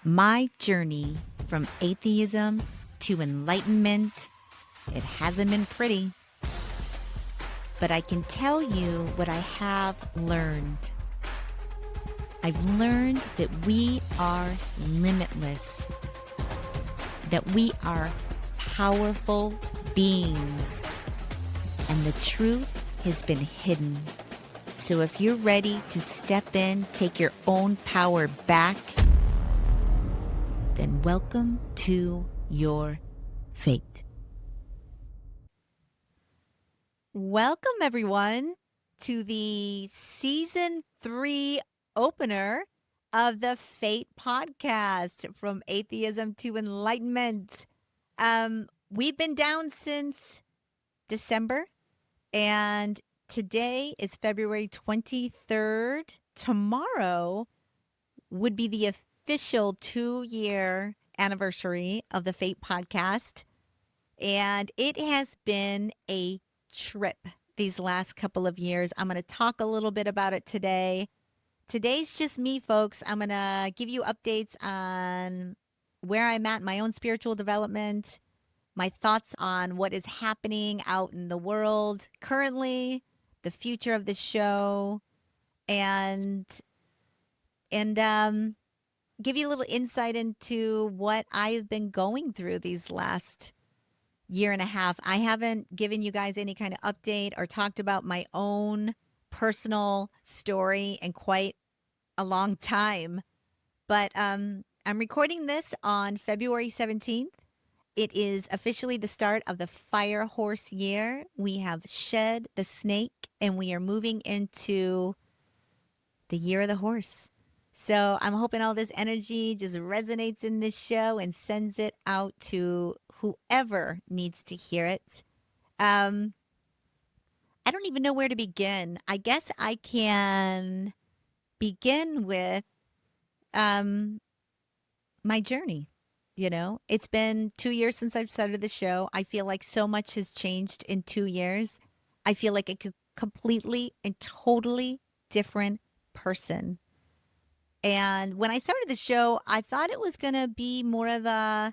My journey from atheism to enlightenment, it hasn't been pretty. But I can tell you what I have learned. I've learned that we are limitless, that we are powerful beings, and the truth has been hidden. So if you're ready to step in, take your own power back, then welcome to your fate. Welcome, everyone, to the Season 3 opener of the F.A.T.E podcast, From Atheism to Enlightenment. We've been down since December, and today is February 23rd. Tomorrow would be the official 2-year anniversary of the F.A.T.E podcast, and it has been a trip these last couple of years. I'm going to talk a little bit about it today. Today's just me, folks. I'm going to give you updates on where I'm at in my own spiritual development, my thoughts on what is happening out in the world currently, the future of the show, and give you a little insight into what I've been going through these last year and a half. I haven't given you guys any kind of update or talked about my own personal story in quite a long time. But I'm recording this on February 17th. It is officially the start of the fire horse year. We have shed the snake and we are moving into the year of the horse. So I'm hoping all this energy just resonates in this show and sends it out to whoever needs to hear it. I don't even know where to begin. I guess I can begin with my journey. You know, it's been 2 years since I've started the show. I feel like so much has changed in 2 years. I feel like a completely and totally different person. And when I started the show, I thought it was going to be more of a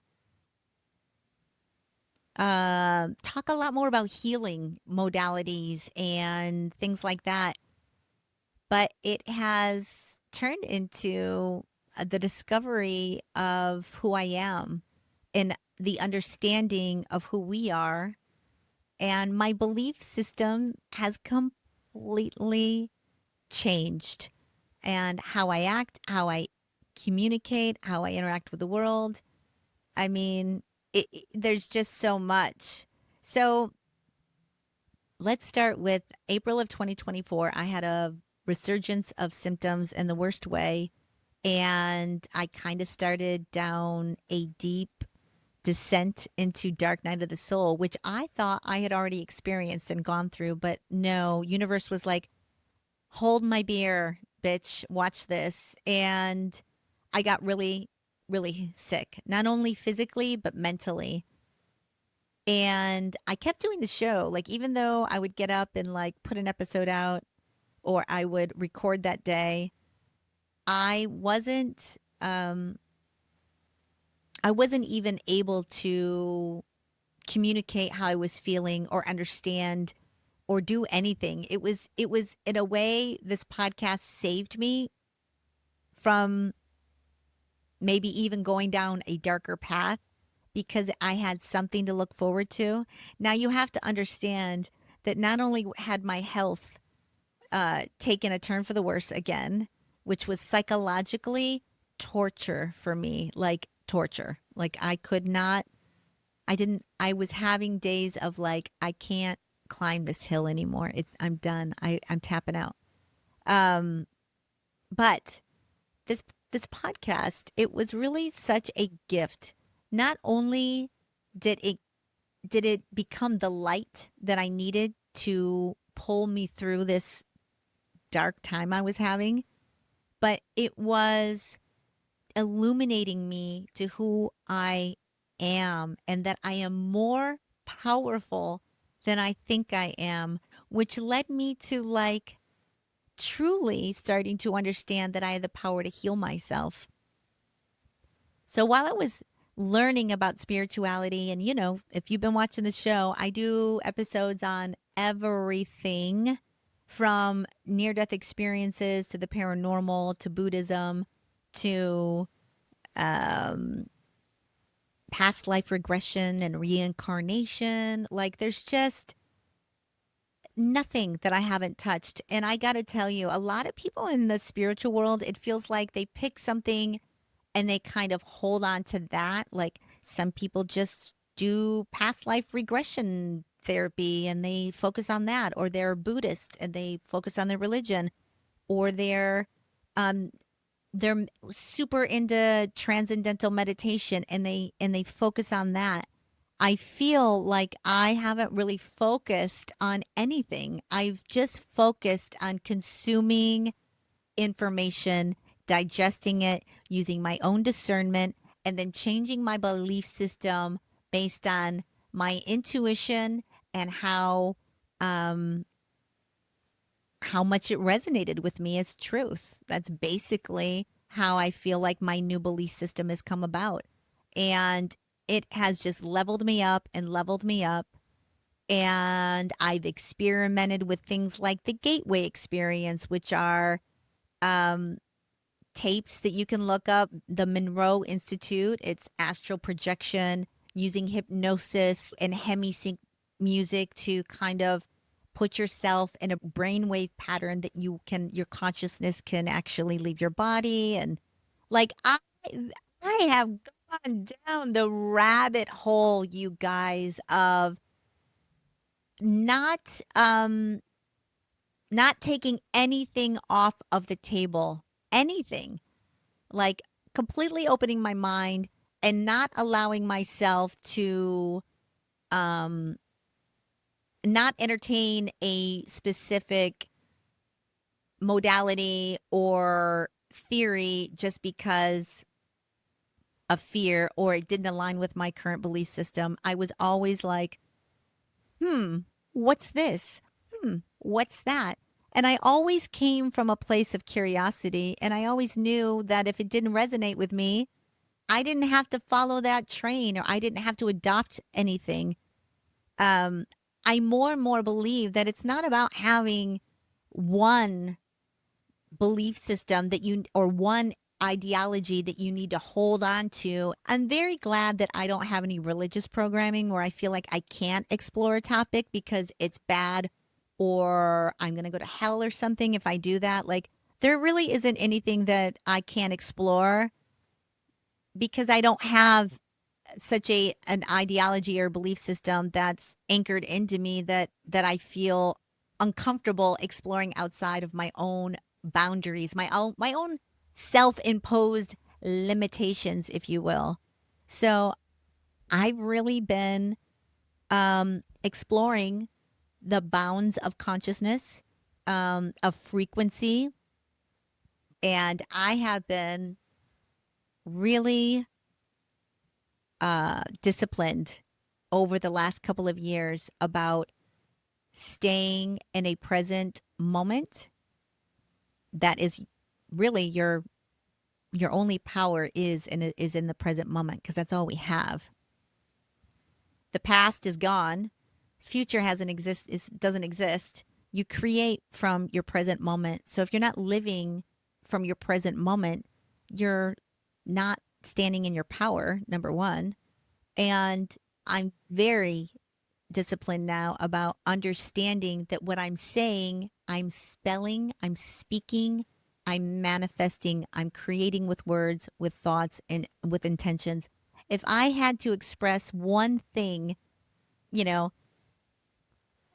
talk a lot more about healing modalities and things like that. But it has turned into the discovery of who I am and the understanding of who we are. And my belief system has completely changed. And how I act, how I communicate, how I interact with the world. I mean, there's just so much. So let's start with April of 2024. I had a resurgence of symptoms in the worst way. And I kind of started down a deep descent into dark night of the soul, which I thought I had already experienced and gone through. But no, universe was like, hold my beer, bitch, watch this. And I got really, really sick, not only physically, but mentally. And I kept doing the show. Like, even though I would get up and like put an episode out or I would record that day, I wasn't even able to communicate how I was feeling or understand or do anything. It was in a way, this podcast saved me from maybe even going down a darker path because I had something to look forward to. Now you have to understand that not only had my health taken a turn for the worse again, which was psychologically torture for me, like torture. Like I was having days of like, I can't climb this hill anymore. I'm done. I'm tapping out. But this podcast, it was really such a gift. Not only did it become the light that I needed to pull me through this dark time I was having, but it was illuminating me to who I am and that I am more powerful than I think I am, which led me to like truly starting to understand that I had the power to heal myself. So while I was learning about spirituality, and if you've been watching the show, I do episodes on everything from near death experiences to the paranormal to Buddhism to um, past life regression and reincarnation. Like, there's just nothing that I haven't touched. And I got to tell you, a lot of people in the spiritual world, it feels like they pick something and they kind of hold on to that. Like, some people just do past life regression therapy and they focus on that, or they're Buddhist and they focus on their religion, or um they're super into transcendental meditation and they focus on that. I feel like I haven't really focused on anything. I've just focused on consuming information, digesting it, using my own discernment, and then changing my belief system based on my intuition and um, how much it resonated with me as truth. That's basically how I feel like my new belief system has come about. And it has just leveled me up and leveled me up. And I've experimented with things like the gateway experience, which are um, tapes that you can look up. The Monroe Institute, it's astral projection using hypnosis and hemisync music to kind of put yourself in a brainwave pattern that your consciousness can actually leave your body. And like, I have gone down the rabbit hole, you guys, of not not taking anything off of the table. Anything. Like, completely opening my mind and not allowing myself to um not entertain a specific modality or theory just because of fear or it didn't align with my current belief system. I was always like, what's this? What's that? And I always came from a place of curiosity, and I always knew that if it didn't resonate with me, I didn't have to follow that train, or I didn't have to adopt anything. Um, I more and more believe that it's not about having one belief system that you, or one ideology that you need to hold on to. I'm very glad that I don't have any religious programming where I feel like I can't explore a topic because it's bad or I'm going to go to hell or something if I do that. Like, there really isn't anything that I can't explore because I don't have such an ideology or belief system that's anchored into me that I feel uncomfortable exploring outside of my own boundaries, my own self-imposed limitations, if you will. So I've really been exploring the bounds of consciousness, of frequency, and I have been really disciplined over the last couple of years about staying in a present moment. That is really your only power is in the present moment, because that's all we have. The past is gone. Future doesn't exist. You create from your present moment. So if you're not living from your present moment, you're not standing in your power, number one. And I'm very disciplined now about understanding that what I'm saying, I'm spelling, I'm speaking, I'm manifesting, I'm creating with words, with thoughts, and with intentions. If I had to express one thing, you know,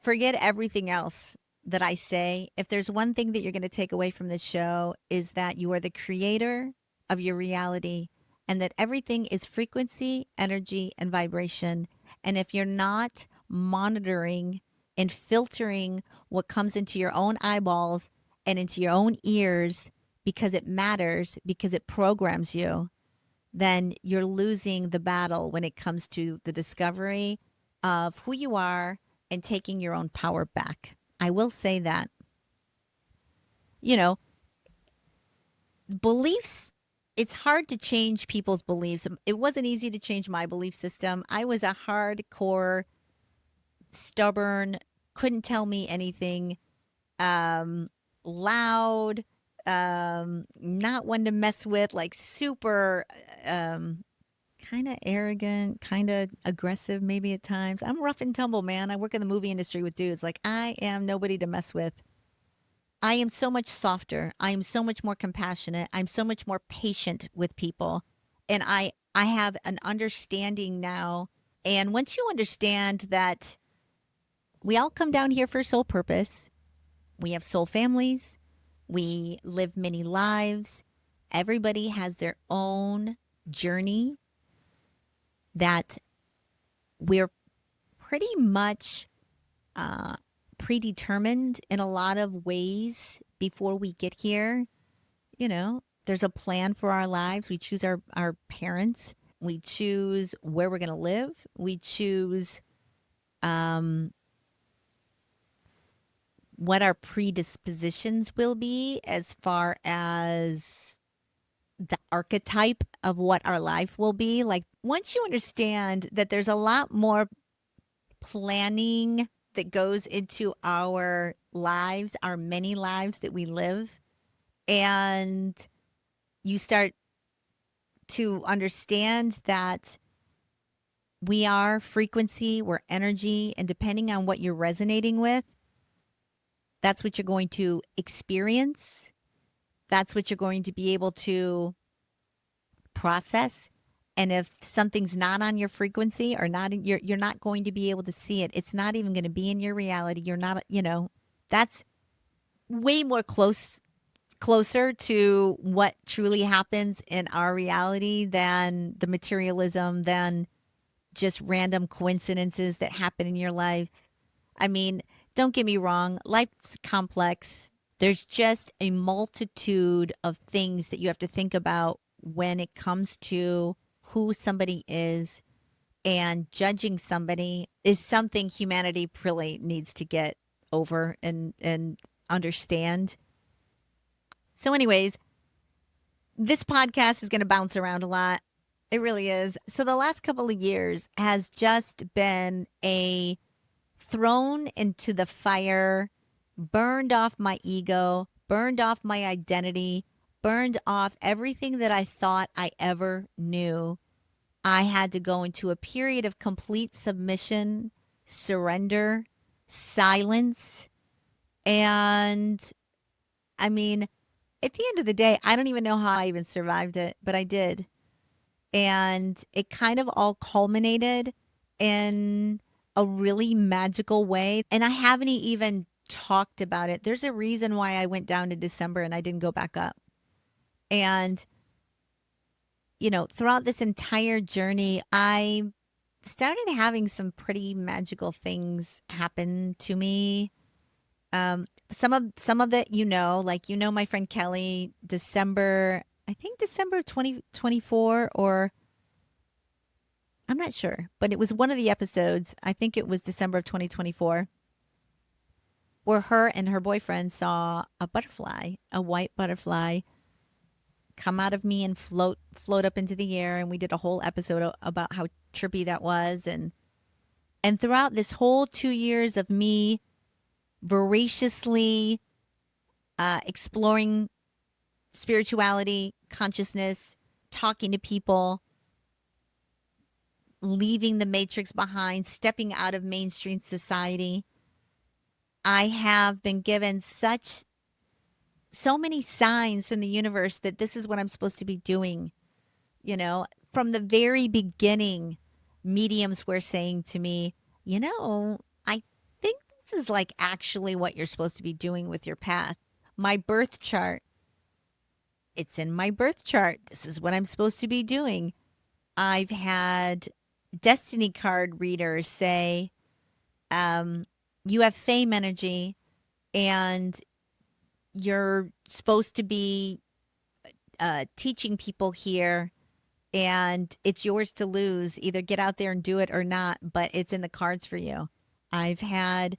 forget everything else that I say. If there's one thing that you're going to take away from this show, is that you are the creator of your reality and that everything is frequency, energy, and vibration. And if you're not monitoring and filtering what comes into your own eyeballs and into your own ears because it matters, because it programs you, then you're losing the battle when it comes to the discovery of who you are and taking your own power back. I will say that, you know, beliefs it's hard to change people's beliefs. It wasn't easy to change my belief system. I was a hardcore, stubborn, couldn't tell me anything, um, loud, not one to mess with, like super, um, kind of arrogant, kind of aggressive, maybe at times. I'm rough and tumble, man. I work in the movie industry with dudes. Like, I am nobody to mess with. I am so much softer. I am so much more compassionate. I'm so much more patient with people. And I have an understanding now. And once you understand that we all come down here for soul purpose, we have soul families, we live many lives. Everybody has their own journey that we're pretty much uh, predetermined in a lot of ways before we get here. You know, there's a plan for our lives. We choose our parents. We choose where we're going to live. We choose um, what our predispositions will be as far as the archetype of what our life will be. Like, once you understand that there's a lot more planning that goes into our lives, our many lives that we live, and you start to understand that we are frequency, we're energy, and depending on what you're resonating with, that's what you're going to experience. That's what you're going to be able to process. And if something's not on your frequency or not in, you're not going to be able to see it. It's not even going to be in your reality. You're not, that's way more closer to what truly happens in our reality than the materialism, than just random coincidences that happen in your life. I mean, don't get me wrong, life's complex. There's just a multitude of things that you have to think about when it comes to who somebody is, and judging somebody is something humanity really needs to get over and understand. So anyways, this podcast is going to bounce around a lot. It really is. So the last couple of years has just been a thrown into the fire, burned off my ego, burned off my identity, burned off everything that I thought I ever knew. I had to go into a period of complete submission, surrender, silence. And I mean, at the end of the day, I don't even know how I even survived it, but I did. And it kind of all culminated in a really magical way. And I haven't even talked about it. There's a reason why I went down to December and I didn't go back up. And, throughout this entire journey, I started having some pretty magical things happen to me. Some of it, like, my friend Kelly, I think December 2024, or I'm not sure, but it was one of the episodes. I think it was December of 2024, where her and her boyfriend saw a butterfly, a white butterfly, come out of me and float up into the air. And we did a whole episode about how trippy that was. And throughout this whole 2 years of me voraciously exploring spirituality, consciousness, talking to people, leaving the matrix behind, stepping out of mainstream society, I have been given so many signs from the universe that this is what I'm supposed to be doing. From the very beginning, mediums were saying to me, I think this is like actually what you're supposed to be doing with your path. My birth chart, it's in my birth chart. This is what I'm supposed to be doing. I've had destiny card readers say, you have fame energy and you're supposed to be teaching people here, and it's yours to lose. Either get out there and do it or not, but it's in the cards for you. I've had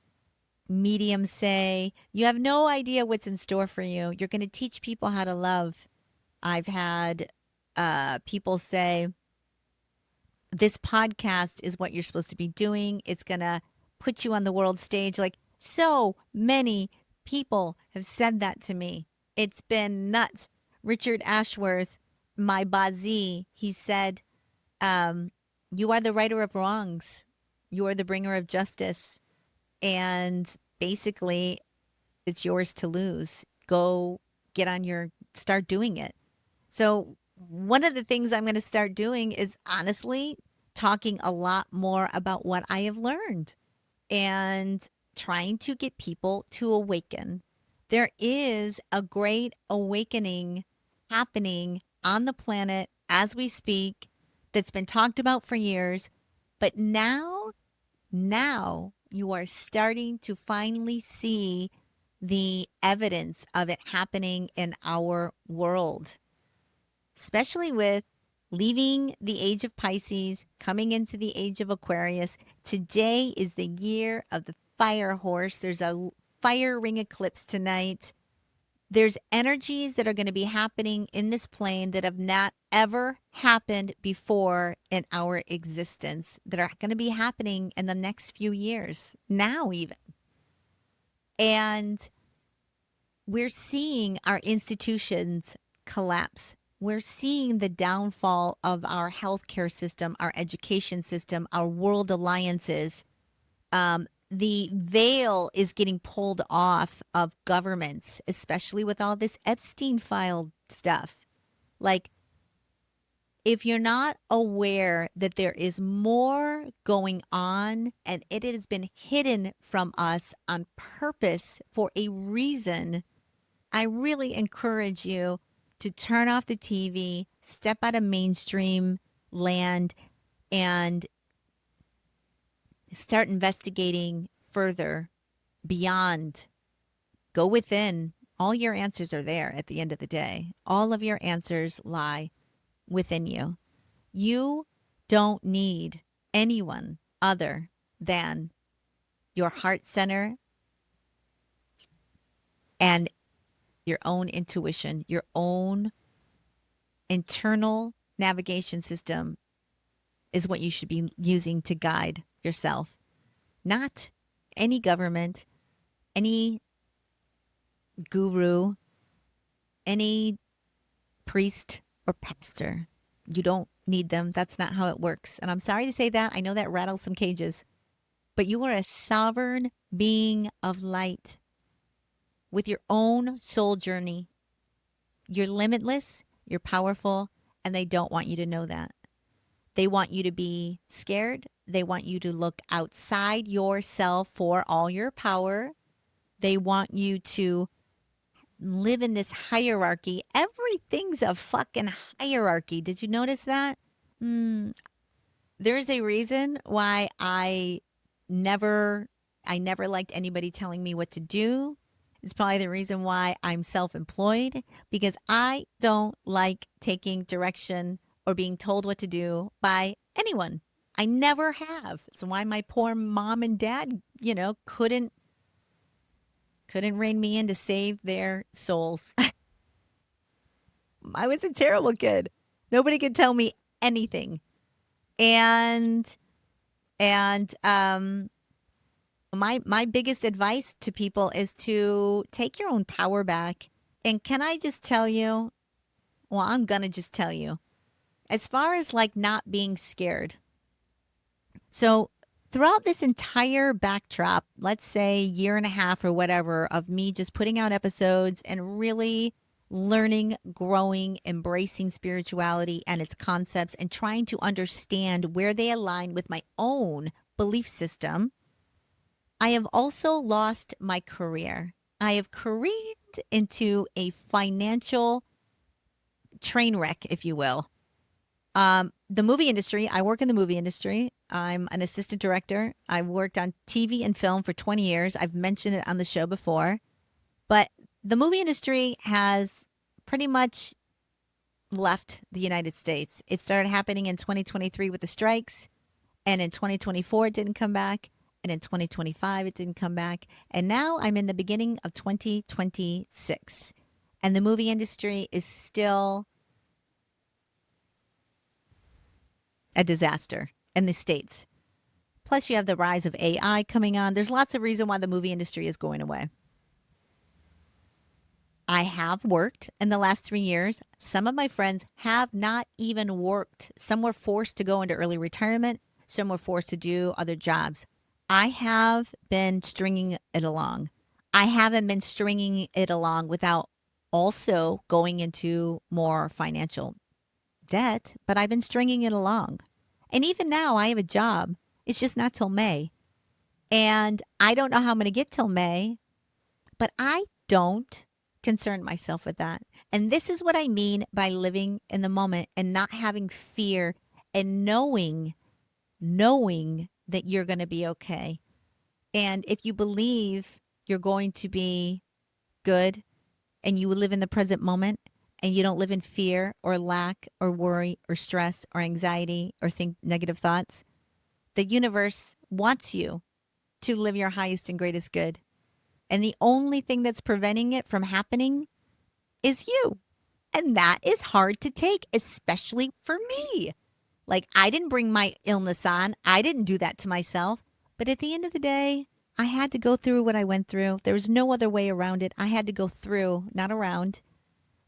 mediums say, you have no idea what's in store for you. You're going to teach people how to love. I've had people say, this podcast is what you're supposed to be doing. It's going to put you on the world stage. Like, so many people have said that to me. It's been nuts. Richard Ashworth, my Bazi, he said, you are the righter of wrongs. You are the bringer of justice. And basically, it's yours to lose. Go get on your, start doing it. So, one of the things I'm going to start doing is honestly talking a lot more about what I have learned and trying to get people to awaken. There is a great awakening happening on the planet as we speak that's been talked about for years. But now you are starting to finally see the evidence of it happening in our world, especially with leaving the age of Pisces, coming into the age of Aquarius. Today is the year of the fire horse. There's a fire ring eclipse tonight. There's energies that are going to be happening in this plane that have not ever happened before in our existence, that are going to be happening in the next few years, now even. And we're seeing our institutions collapse. We're seeing the downfall of our healthcare system, our education system, our world alliances. The veil is getting pulled off of governments, especially with all this Epstein file stuff. Like, if you're not aware that there is more going on and it has been hidden from us on purpose for a reason, I really encourage you to turn off the TV, step out of mainstream land, and start investigating further beyond. Go within. All your answers are there at the end of the day. All of your answers lie within you. You don't need anyone other than your heart center and your own intuition, your own internal navigation system is what you should be using to guide yourself. Not any government, any guru, any priest or pastor. You don't need them. That's not how it works. And I'm sorry to say that. I know that rattles some cages. But you are a sovereign being of light with your own soul journey. You're limitless, you're powerful, and they don't want you to know that. They want you to be scared. They want you to look outside yourself for all your power. They want you to live in this hierarchy. Everything's a fucking hierarchy. Did you notice that? There's a reason why never I never liked anybody telling me what to do. It's probably the reason why I'm self-employed, because I don't like taking direction or being told what to do by anyone. I never have. It's why my poor mom and dad, couldn't rein me in to save their souls. I was a terrible kid. Nobody could tell me anything. And my biggest advice to people is to take your own power back. And can I just tell you, well, I'm going to just tell you, as far as like not being scared. So throughout this entire backdrop, let's say year and a half or whatever of me just putting out episodes and really learning, growing, embracing spirituality and its concepts and trying to understand where they align with my own belief system, I have also lost my career. I have careened into a financial train wreck, if you will. The movie industry, I work in the movie industry. I'm an assistant director. I've worked on TV and film for 20 years. I've mentioned it on the show before. But the movie industry has pretty much left the United States. It started happening in 2023 with the strikes. And in 2024, it didn't come back. And in 2025, it didn't come back. And now I'm in the beginning of 2026. And the movie industry is still a disaster in the States. Plus, you have the rise of AI coming on. There's lots of reason why the movie industry is going away. I have worked in the last 3 years. Some of my friends have not even worked. Some were forced to go into early retirement. Some were forced to do other jobs. I have been stringing it along. I haven't been stringing it along without also going into more financial debt, but I've been stringing it along. And even now, I have a job. It's just not till May. And I don't know how I'm going to get till May, but I don't concern myself with that. And this is what I mean by living in the moment and not having fear and knowing that you're going to be okay. And if you believe you're going to be good and you live in the present moment and you don't live in fear or lack or worry or stress or anxiety or think negative thoughts, the universe wants you to live your highest and greatest good. And the only thing that's preventing it from happening is you. And that is hard to take, especially for me. Like, I didn't bring my illness on. I didn't do that to myself. But at the end of the day, I had to go through what I went through. There was no other way around it. I had to go through, not around.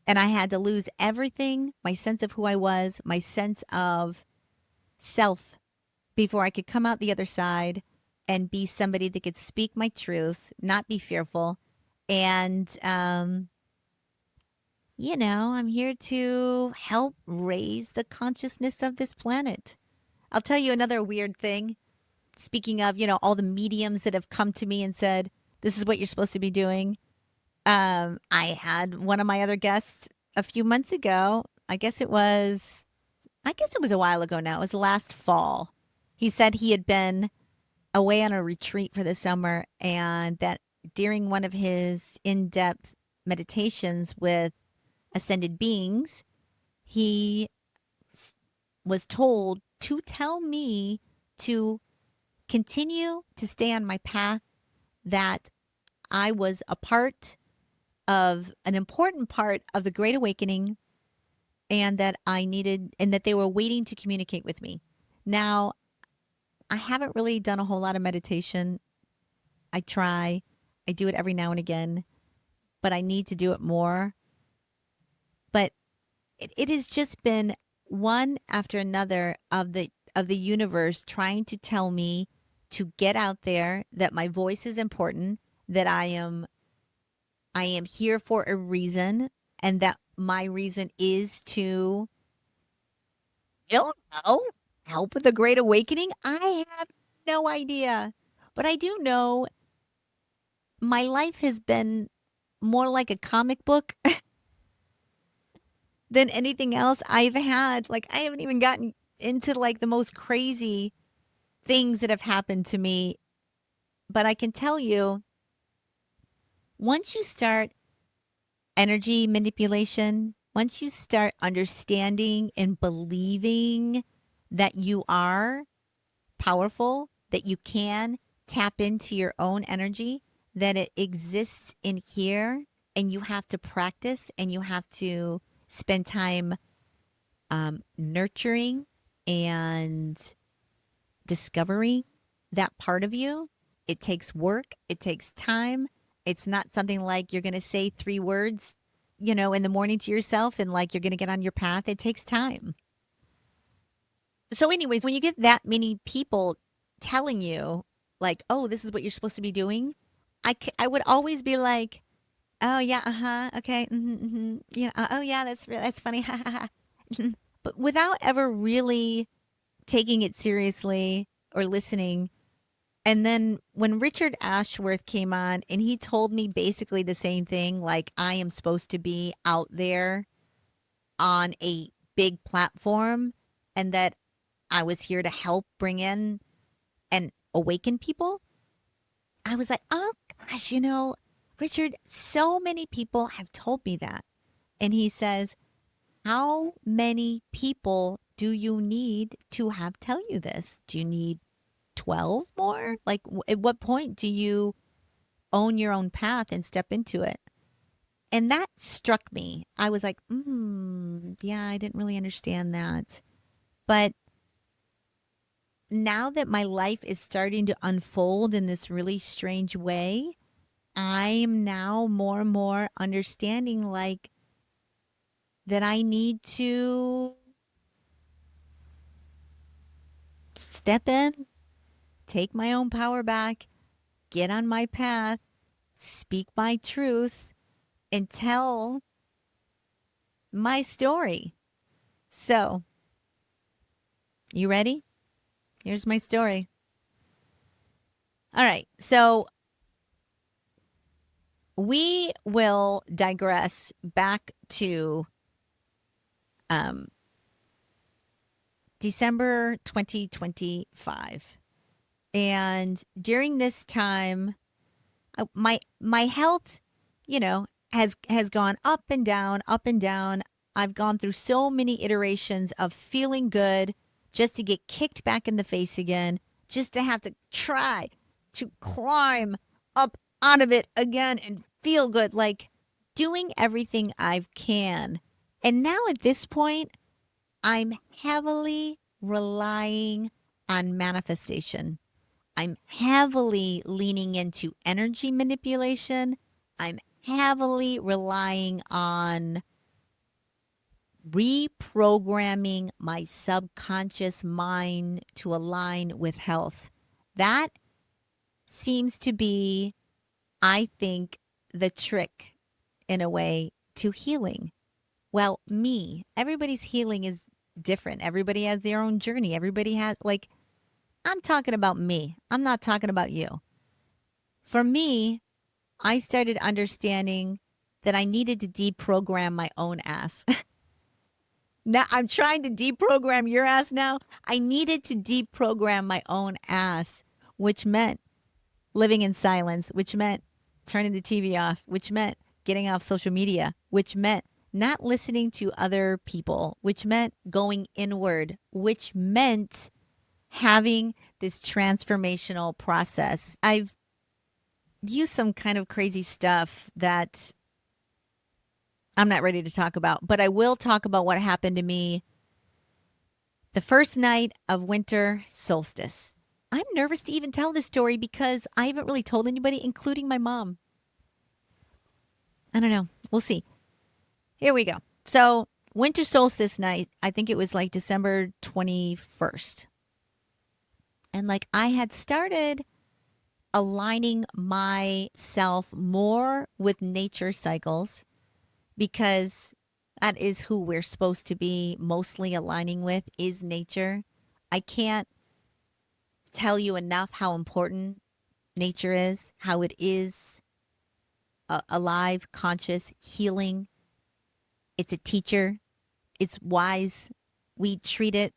And I had to lose everything, my sense of who I was, my sense of self, before I could come out the other side and be somebody that could speak my truth, not be fearful. And, I'm here to help raise the consciousness of this planet. I'll tell you another weird thing. Speaking of, all the mediums that have come to me and said, this is what you're supposed to be doing. I had one of my other guests a few months ago. I guess it was a while ago now. It was last fall. He said he had been away on a retreat for the summer and that during one of his in-depth meditations with ascended beings, he was told to tell me to continue to stay on my path, that I was a part of an important part of the Great Awakening, and that they were waiting to communicate with me. Now, I haven't really done a whole lot of meditation. I try. I do it every now and again, but I need to do it more. But it has just been one after another of the universe trying to tell me to get out there, that my voice is important, that I am here for a reason, and that my reason is to, I don't know, help with the Great Awakening. I have no idea. But I do know my life has been more like a comic book than anything else I've had. Like, I haven't even gotten into like the most crazy things that have happened to me. But I can tell you, once you start energy manipulation, once you start understanding and believing that you are powerful, that you can tap into your own energy, that it exists in here, and you have to practice and you have to spend time nurturing and discovering that part of you. It takes work, it takes time. It's not something like you're going to say 3 words, in the morning to yourself and like you're going to get on your path. It takes time. So, anyways, when you get that many people telling you, like, oh, this is what you're supposed to be doing, I would always be like, oh, yeah, okay, oh, yeah, that's funny, but without ever really taking it seriously or listening. And then when Richard Ashworth came on and he told me basically the same thing, like I am supposed to be out there on a big platform and that I was here to help bring in and awaken people, I was like, oh gosh, Richard, so many people have told me that. And he says, how many people do you need to have tell you this? Do you need 12 more? Like, at what point do you own your own path and step into it? And that struck me. I was like, yeah, I didn't really understand that. But now that my life is starting to unfold in this really strange way, I'm now more and more understanding like that I need to step in, take my own power back, get on my path, speak my truth, and tell my story. So, you ready? Here's my story. All right. So, we will digress back to um, December 2025. And during this time, my health, has gone up and down, up and down. I've gone through so many iterations of feeling good just to get kicked back in the face again, just to have to try to climb up out of it again and feel good, like doing everything I can. And now at this point, I'm heavily relying on manifestation. I'm heavily leaning into energy manipulation. I'm heavily relying on reprogramming my subconscious mind to align with health. That seems to be, I think, the trick in a way to healing. Well, everybody's healing is different. Everybody has their own journey. Everybody has, like, I'm talking about me. I'm not talking about you. For me, I started understanding that I needed to deprogram my own ass. Now I'm trying to deprogram your ass now. I needed to deprogram my own ass, which meant living in silence, which meant turning the TV off, which meant getting off social media, which meant not listening to other people, which meant going inward, which meant having this transformational process. I've used some kind of crazy stuff that I'm not ready to talk about, but I will talk about what happened to me the first night of winter solstice. I'm nervous to even tell this story because I haven't really told anybody, including my mom. I don't know. We'll see. Here we go. So, winter solstice night, I think it was like December 21st. And like I had started aligning myself more with nature cycles because that is who we're supposed to be mostly aligning with is nature. I can't tell you enough how important nature is, how it is alive, conscious, healing. It's a teacher. It's wise. We treat it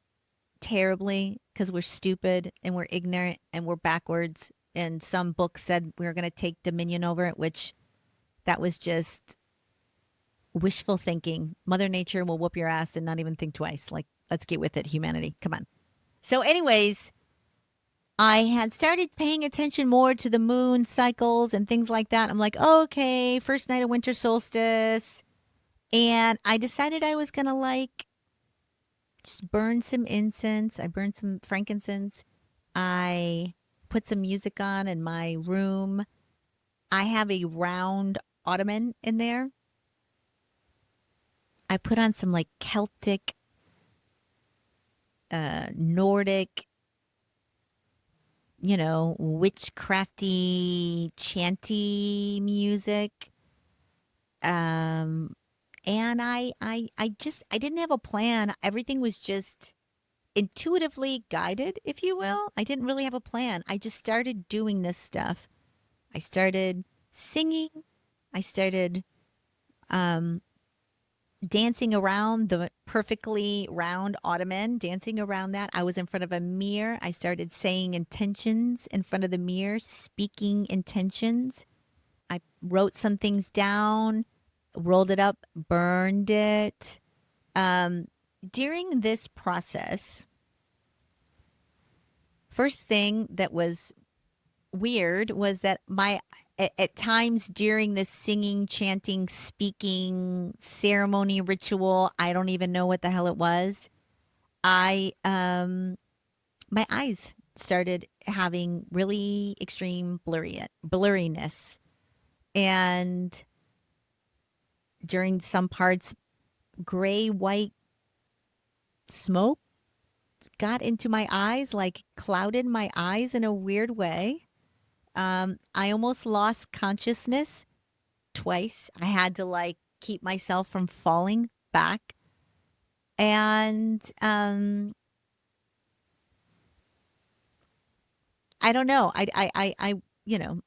terribly because we're stupid and we're ignorant and we're backwards. And some books said we were going to take dominion over it, which that was just wishful thinking. Mother Nature will whoop your ass and not even think twice. Like, let's get with it, humanity. Come on. So, anyways, I had started paying attention more to the moon cycles and things like that. I'm like, okay, first night of winter solstice. And I decided I was going to like just burn some incense. I burned some frankincense. I put some music on in my room. I have a round ottoman in there. I put on some like Celtic, Nordic, witchcrafty, chanty music. And I didn't have a plan. Everything was just intuitively guided, if you will. I didn't really have a plan. I just started doing this stuff. I started singing. I started dancing around the perfectly round ottoman, dancing around that. I was in front of a mirror. I started saying intentions in front of the mirror, speaking intentions. I wrote some things down, rolled it up, burned it. During this process, first thing that was weird was that at times during this singing, chanting, speaking ceremony ritual, I don't even know what the hell it was. I my eyes started having really extreme blurriness. And during some parts, gray, white smoke got into my eyes, like clouded my eyes in a weird way. I almost lost consciousness twice. I had to like keep myself from falling back. And I don't know. You know,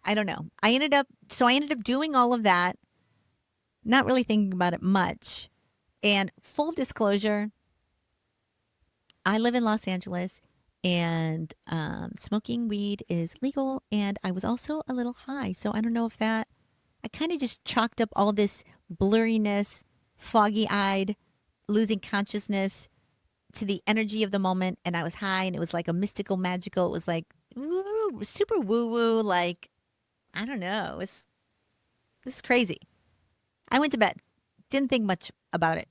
I don't know. I ended up doing all of that, not really thinking about it much. And full disclosure, I live in Los Angeles and smoking weed is legal. And I was also a little high. So I don't know if that, I kind of just chalked up all this blurriness, foggy eyed, losing consciousness to the energy of the moment. And I was high and it was like a mystical, magical, it was like super woo woo. Like, I don't know. It was crazy. I went to bed, didn't think much about it.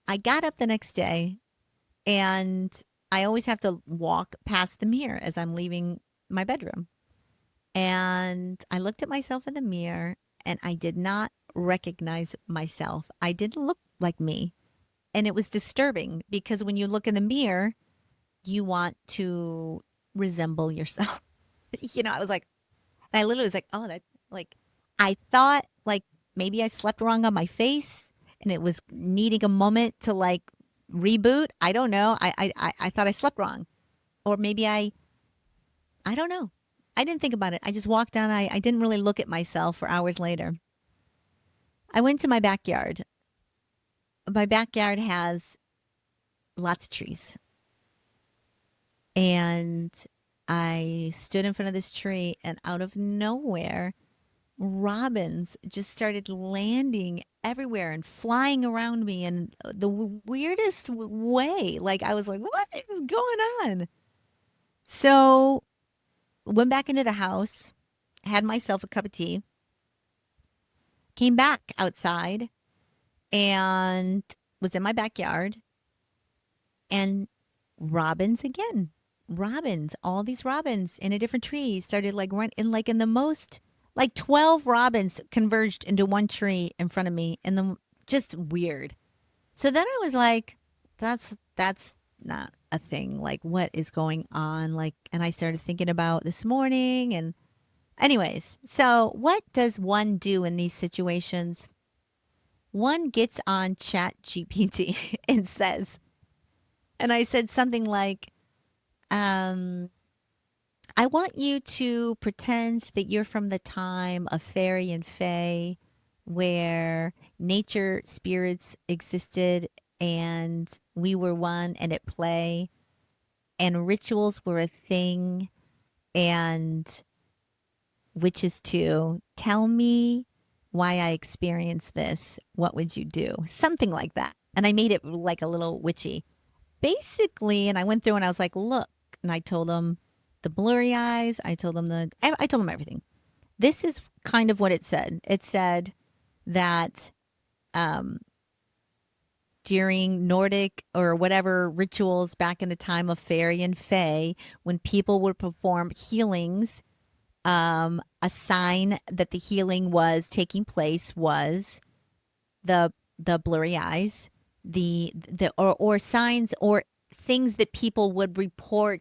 I got up the next day and I always have to walk past the mirror as I'm leaving my bedroom. And I looked at myself in the mirror and I did not recognize myself. I didn't look like me. And it was disturbing because when you look in the mirror, you want to resemble yourself. I was like, I literally was like, oh, that, like, I thought like maybe I slept wrong on my face and it was needing a moment to like reboot. I don't know. I thought I slept wrong. Or maybe I don't know. I didn't think about it. I just walked down. I didn't really look at myself for hours later. I went to my backyard. My backyard has lots of trees. And I stood in front of this tree, and out of nowhere, robins just started landing everywhere and flying around me in the weirdest way. Like, I was like, what is going on? So, went back into the house, had myself a cup of tea, came back outside, and was in my backyard, and robins again. Robins, all these robins in a different tree started like run in like in the most like 12 robins converged into one tree in front of me and then just weird. So then I was like, that's not a thing. Like what is going on? Like and I started thinking about this morning and anyways, so what does one do in these situations? One gets on Chat GPT and says, and I said something like, um, I want you to pretend that you're from the time of fairy and fae where nature spirits existed and we were one and at play and rituals were a thing and witches too. Tell me why I experienced this. What would you do? Something like that. And I made it like a little witchy. Basically, and I went through and I was like, look, and I told him the blurry eyes. I told him everything. This is kind of what it said. It said that um, during Nordic or whatever rituals back in the time of fairy and fae, when people would perform healings, a sign that the healing was taking place was the blurry eyes, the or signs or things that people would report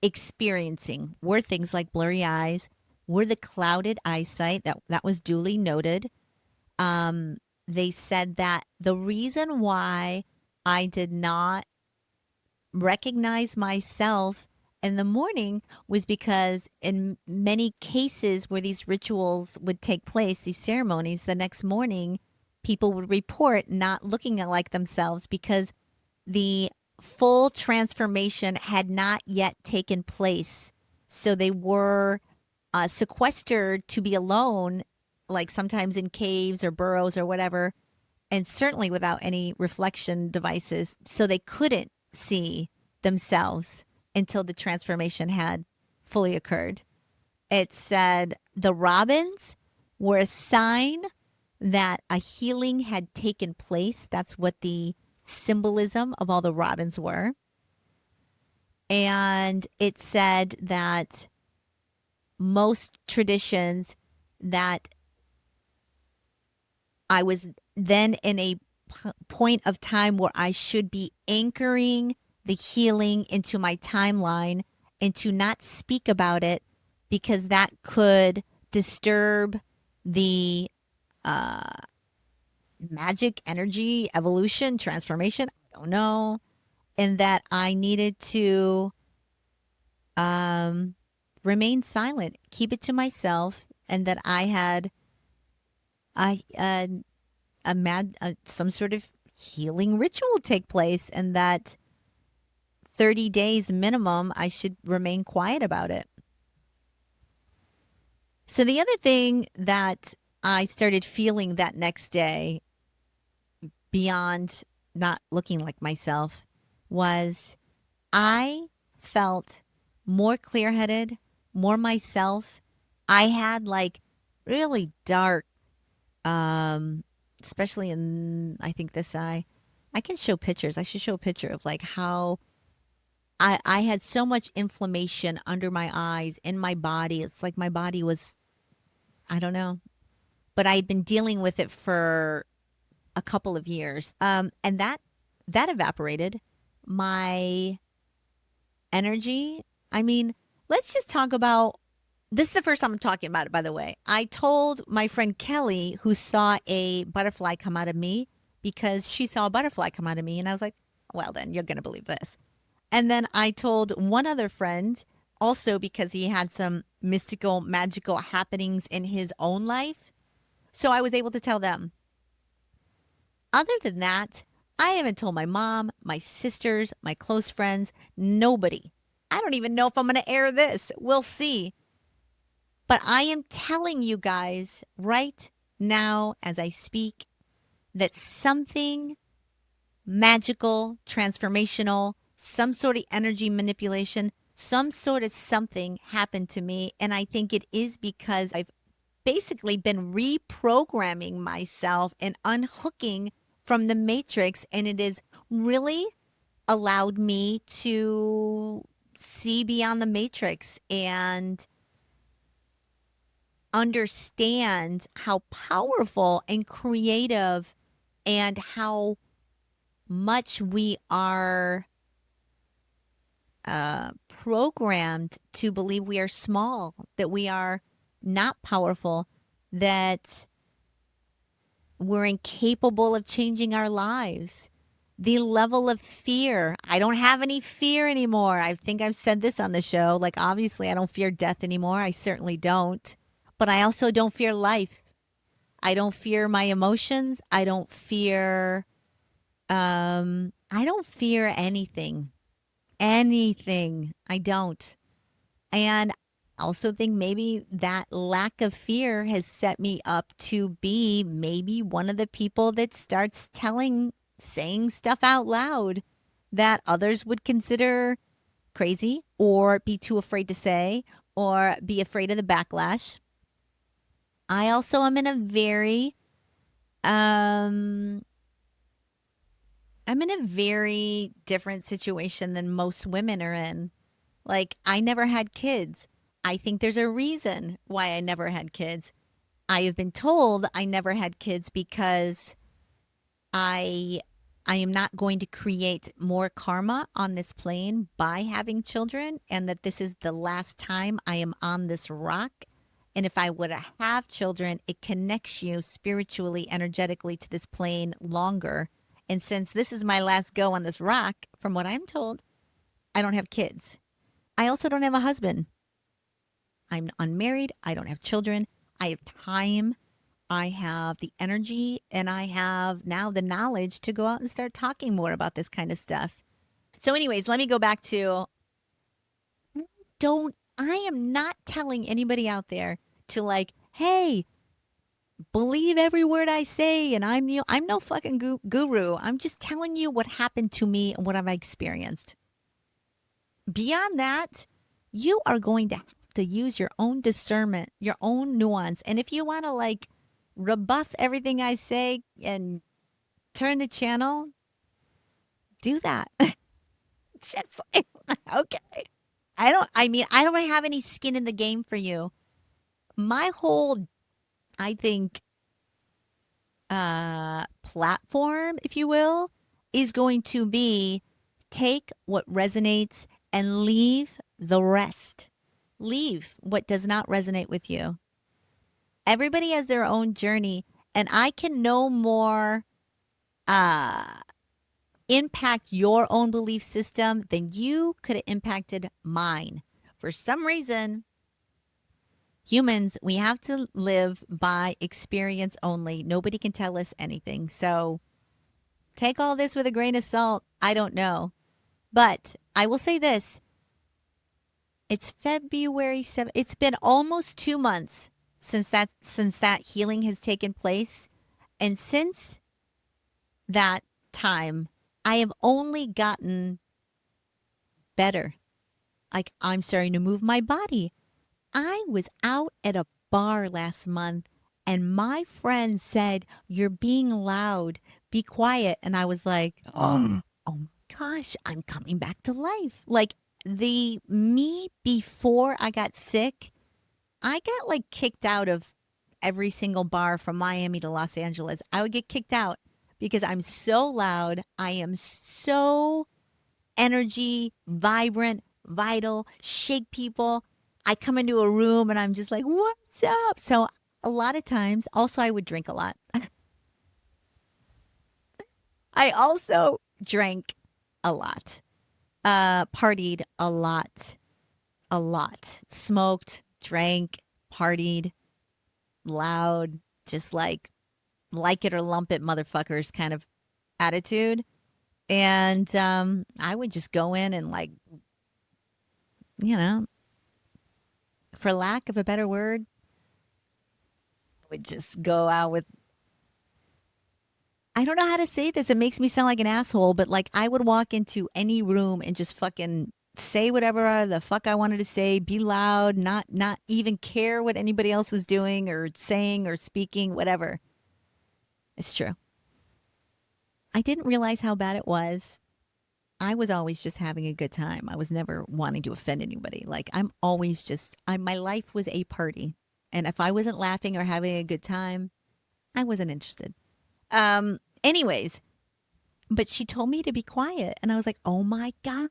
experiencing were things like blurry eyes, were the clouded eyesight that was duly noted. They said that the reason why I did not recognize myself in the morning was because in many cases where these rituals would take place, these ceremonies, the next morning, people would report not looking like themselves because the full transformation had not yet taken place. So they were sequestered to be alone, like sometimes in caves or burrows or whatever, and certainly without any reflection devices. So they couldn't see themselves until the transformation had fully occurred. It said the robins were a sign that a healing had taken place. That's what the symbolism of all the robins were. And it said that most traditions that I was then in a point of time where I should be anchoring the healing into my timeline and to not speak about it because that could disturb the uh, magic, energy, evolution, transformation. I don't know. And that I needed to um, remain silent, keep it to myself, and that I had I some sort of healing ritual take place, and that 30 days minimum I should remain quiet about it. So the other thing that I started feeling that next day, beyond not looking like myself, was I felt more clear headed, more myself. I had like really dark, um, especially in, I think, this eye. I can show pictures. I should show a picture of like how I had so much inflammation under my eyes, in my body. It's like my body was, I don't know, but I had been dealing with it for a couple of years. And that evaporated. My energy. I mean, let's just talk about this is the first time I'm talking about it, by the way. I told my friend Kelly, who saw a butterfly come out of me, because she saw a butterfly come out of me. And I was like, well, then you're going to believe this. And then I told one other friend, also because he had some mystical, magical happenings in his own life. So I was able to tell them. Other than that, I haven't told my mom, my sisters, my close friends, nobody. I don't even know if I'm going to air this. We'll see. But I am telling you guys right now as I speak that something magical, transformational, some sort of energy manipulation, some sort of something happened to me. And I think it is because I've basically been reprogramming myself and unhooking from the matrix. And it has really allowed me to see beyond the matrix and understand how powerful and creative and how much we are programmed to believe we are small, that we are not powerful, that we're incapable of changing our lives. The level of fear. I don't have any fear anymore. I think I've said this on the show. Like, obviously, I don't fear death anymore. I certainly don't. But I also don't fear life. I don't fear my emotions. I don't fear anything. Anything. I don't. And I also think maybe that lack of fear has set me up to be maybe one of the people that starts saying stuff out loud that others would consider crazy or be too afraid to say or be afraid of the backlash. I also am in a very um I'm in a very different situation than most women are in. Like, I never had kids. I think there's a reason why I never had kids. I have been told I never had kids because I I am not going to create more karma on this plane by having children, and that this is the last time I am on this rock. And if I were to have children, it connects you spiritually, energetically to this plane longer. And since this is my last go on this rock, from what I'm told, I don't have kids. I also don't have a husband. I'm unmarried. I don't have children. I have time. I have the energy, and I have now the knowledge to go out and start talking more about this kind of stuff. So, anyways, let me go back to I am not telling anybody out there to like, hey, believe every word I say. And I'm no fucking guru. I'm just telling you what happened to me and what I've experienced. Beyond that, you are going to have to use your own discernment, your own nuance. And if you want to like rebuff everything I say and turn the channel, do that. just like, okay. I don't have any skin in the game for you. My whole, I think, platform, if you will, is going to be take what resonates and leave the rest. Leave what does not resonate with you. Everybody has their own journey, and I can no more uh, impact your own belief system than you could have impacted mine. For some reason, humans, we have to live by experience only. Nobody can tell us anything. So take all this with a grain of salt. I don't know. But I will say this. It's February 7th. It's been almost 2 months since that healing has taken place. And since that time, I have only gotten better. Like, I'm starting to move my body. I was out at a bar last month and my friend said, "You're being loud. Be quiet." And I was like, oh my gosh, I'm coming back to life. Like, the me before I got sick, I got like kicked out of every single bar from Miami to Los Angeles. I would get kicked out because I'm so loud. I am so energy, vibrant, vital, shake people. I come into a room and I'm just like, what's up? So a lot of times, also, I would drink a lot. I also drank a lot, partied a lot, smoked, drank, partied, loud, just like it or lump it, motherfuckers kind of attitude. And I would just go in and, like, you know, for lack of a better word, would just go out with, I don't know how to say this. It makes me sound like an asshole, but like I would walk into any room and just fucking say whatever the fuck I wanted to say, be loud, not even care what anybody else was doing or saying or speaking, whatever. It's true. I didn't realize how bad it was. I was always just having a good time. I was never wanting to offend anybody. Like, I'm always just, my life was a party. And if I wasn't laughing or having a good time, I wasn't interested. Anyways, but she told me to be quiet and I was like, "Oh my god,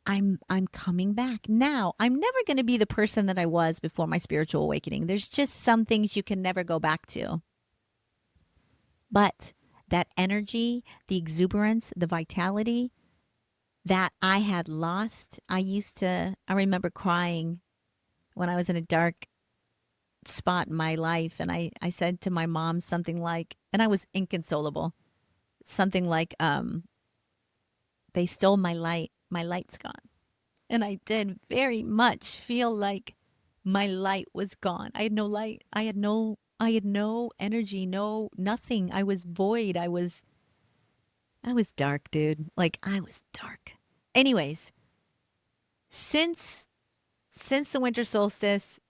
I'm coming back." Now, I'm never going to be the person that I was before my spiritual awakening. There's just some things you can never go back to. But that energy, the exuberance, the vitality that I had lost, I remember crying when I was in a dark spot in my life. And I said to my mom something like, and I was inconsolable, something like, they stole my light. My light's gone. And I did very much feel like my light was gone. I had no light. I had no energy, no nothing. I was void. I was dark, dude. Like, I was dark. Anyways, since since the winter solstice,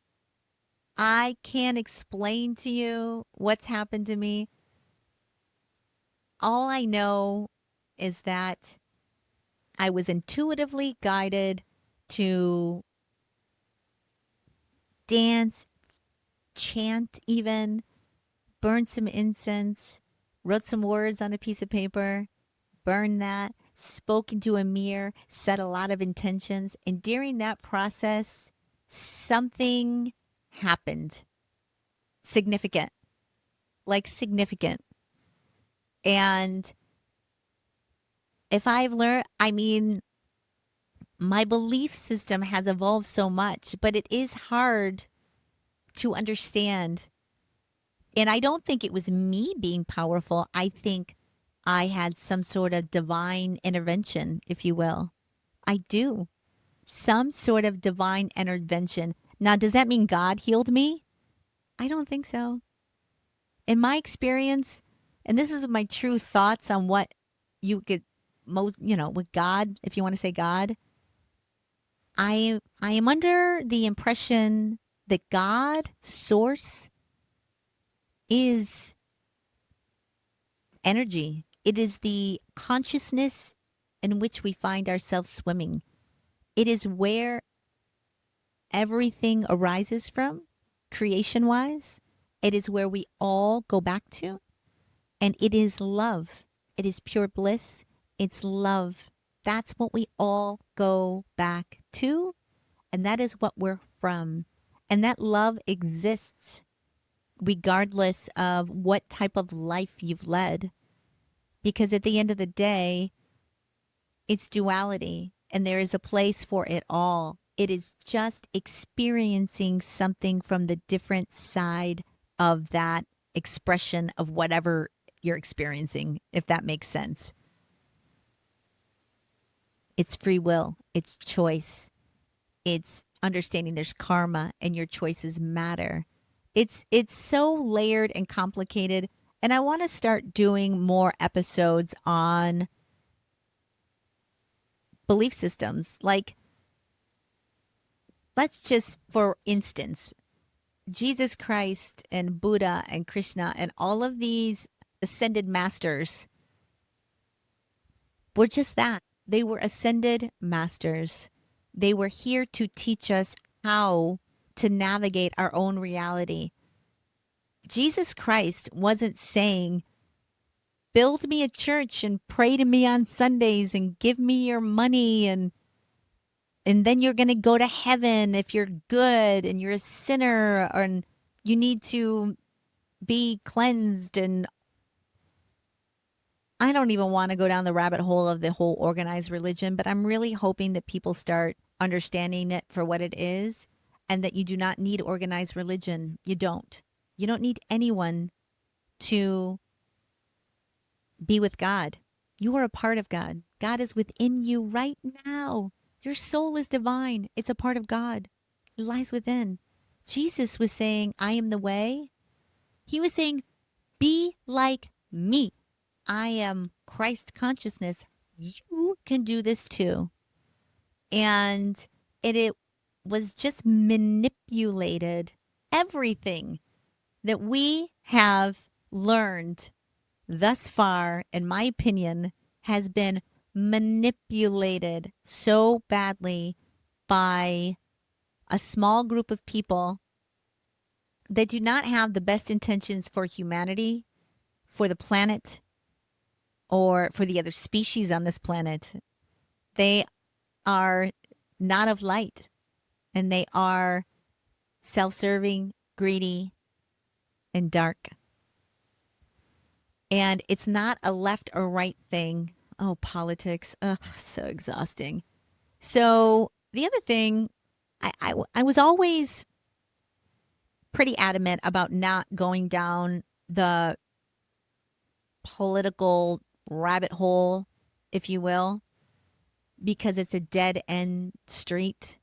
I can't explain to you what's happened to me. All I know is that I was intuitively guided to dance, chant, even burn some incense, wrote some words on a piece of paper, burn that, spoke into a mirror, set a lot of intentions. And during that process, something happened significant, like significant. And if I've learned, I mean, my belief system has evolved so much, but it is hard to understand. And I don't think it was me being powerful. I think I had some sort of divine intervention, if you will. I do. Some sort of divine intervention. Now, does that mean God healed me? I don't think so. In my experience, and this is my true thoughts on what you could most, with God, if you want to say God, I am under the impression that God, source, is energy. It is the consciousness in which we find ourselves swimming. It is where everything arises from, creation wise. It is where we all go back to. And it is love. It is pure bliss. It's love. That's what we all go back to. And that is what we're from. And that love exists regardless of what type of life you've led. Because at the end of the day, it's duality and there is a place for it all. It is just experiencing something from the different side of that expression of whatever you're experiencing, if that makes sense. It's free will, it's choice, it's understanding there's karma and your choices matter. It's so layered and complicated, and I want to start doing more episodes on belief systems. Like, let's just, for instance, Jesus Christ and Buddha and Krishna and all of these ascended masters were just that. They were ascended masters. They were here to teach us how to navigate our own reality. Jesus Christ wasn't saying, build me a church and pray to me on Sundays and give me your money and then you're going to go to heaven if you're good and you're a sinner and you need to be cleansed. And I don't even want to go down the rabbit hole of the whole organized religion, but I'm really hoping that people start understanding it for what it is and that you do not need organized religion. You don't. You don't need anyone to be with God. You are a part of God. God is within you right now. Your soul is divine. It's a part of God. It lies within. Jesus was saying, I am the way. He was saying, be like me. I am Christ consciousness. You can do this too. And it was just manipulated. Everything that we have learned thus far, in my opinion, has been manipulated so badly by a small group of people that do not have the best intentions for humanity, for the planet, or for the other species on this planet. They are not of light, and they are self-serving, greedy, and dark. And it's not a left or right thing. Oh, politics. Ugh, so exhausting. So the other thing, I was always pretty adamant about not going down the political rabbit hole, if you will, because it's a dead end street.